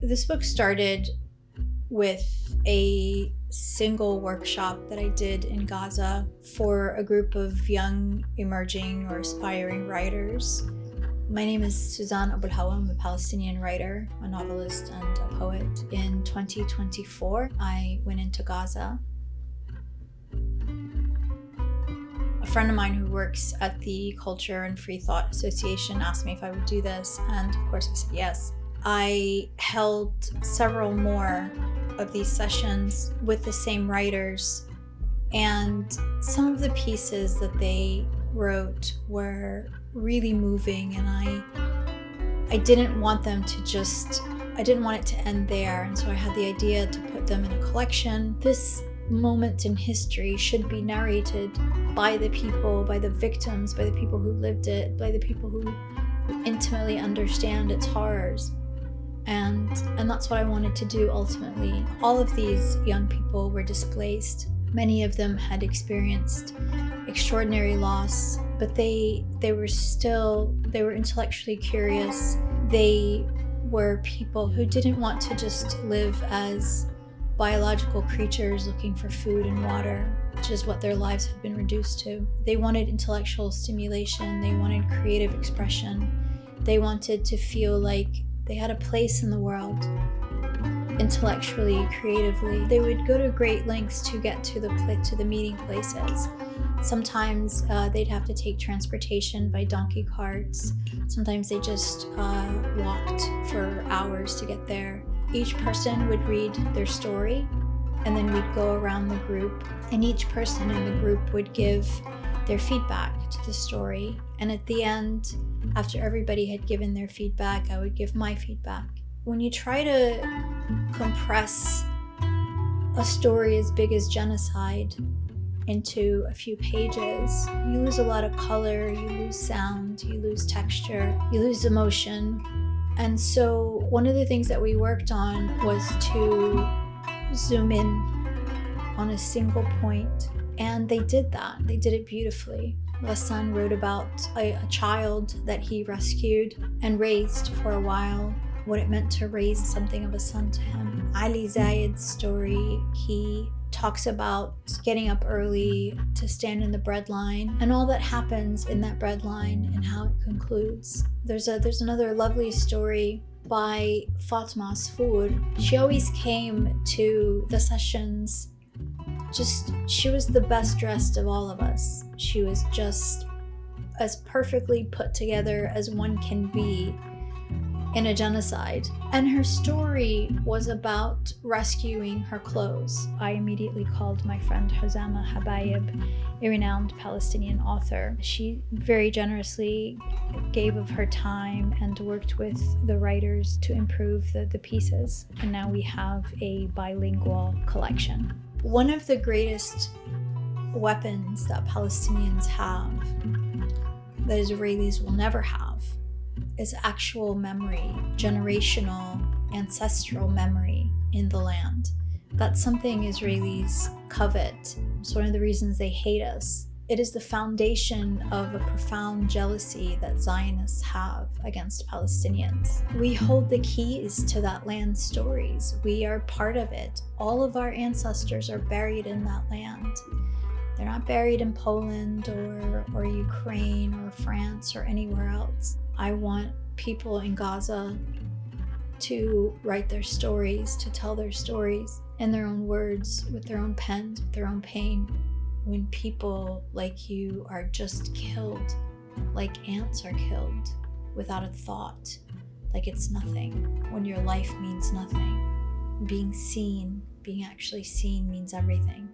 This book started with a single workshop that I did in Gaza for a group of young, emerging, or aspiring writers. My name is Suzanne Abul Hawa. I'm a Palestinian writer, a novelist, and a poet. In 2024, I went into Gaza. A friend of mine who works at the Culture and Free Thought Association asked me if I would do this, and of course I said yes. I held several more of these sessions with the same writers, and some of the pieces that they wrote were really moving, and I didn't want them to I didn't want it to end there, and so I had the idea to put them in a collection. This moment in history should be narrated by the people, by the victims, by the people who lived it, by the people who intimately understand its horrors. And that's what I wanted to do ultimately. All of these young people were displaced. Many of them had experienced extraordinary loss, but they were intellectually curious. They were people who didn't want to just live as biological creatures looking for food and water, which is what their lives had been reduced to. They wanted intellectual stimulation. They wanted creative expression. They wanted to feel like they had a place in the world, intellectually, creatively. They would go to great lengths to get to the meeting places. Sometimes they'd have to take transportation by donkey carts. Sometimes they just walked for hours to get there. Each person would read their story, and then we'd go around the group, and each person in the group would give their feedback to the story. And at the end, after everybody had given their feedback, I would give my feedback. When you try to compress a story as big as Genocide into a few pages, you lose a lot of color, you lose sound, you lose texture, you lose emotion. And so one of the things that we worked on was to zoom in on a single point. And they did that. They did it beautifully. Ghassan wrote about a child that he rescued and raised for a while, what it meant to raise something of a son to him. Ali Zayed's story, he talks about getting up early to stand in the bread line and all that happens in that bread line and how it concludes. There's another lovely story by Fatma Asfour. She always came to the sessions she was the best dressed of all of us. She was just as perfectly put together as one can be in a genocide. And her story was about rescuing her clothes. I immediately called my friend Hosama Habayeb, a renowned Palestinian author. She very generously gave of her time and worked with the writers to improve the pieces. And now we have a bilingual collection. One of the greatest weapons that Palestinians have, that Israelis will never have, is actual memory, generational, ancestral memory in the land. That's something Israelis covet. It's one of the reasons they hate us. It is the foundation of a profound jealousy that Zionists have against Palestinians. We hold the keys to that land's stories. We are part of it. All of our ancestors are buried in that land. They're not buried in Poland or Ukraine or France or anywhere else. I want people in Gaza to write their stories, to tell their stories in their own words, with their own pens, with their own pain. When people like you are just killed, like ants are killed, without a thought, like it's nothing, when your life means nothing. Being seen, being actually seen means everything.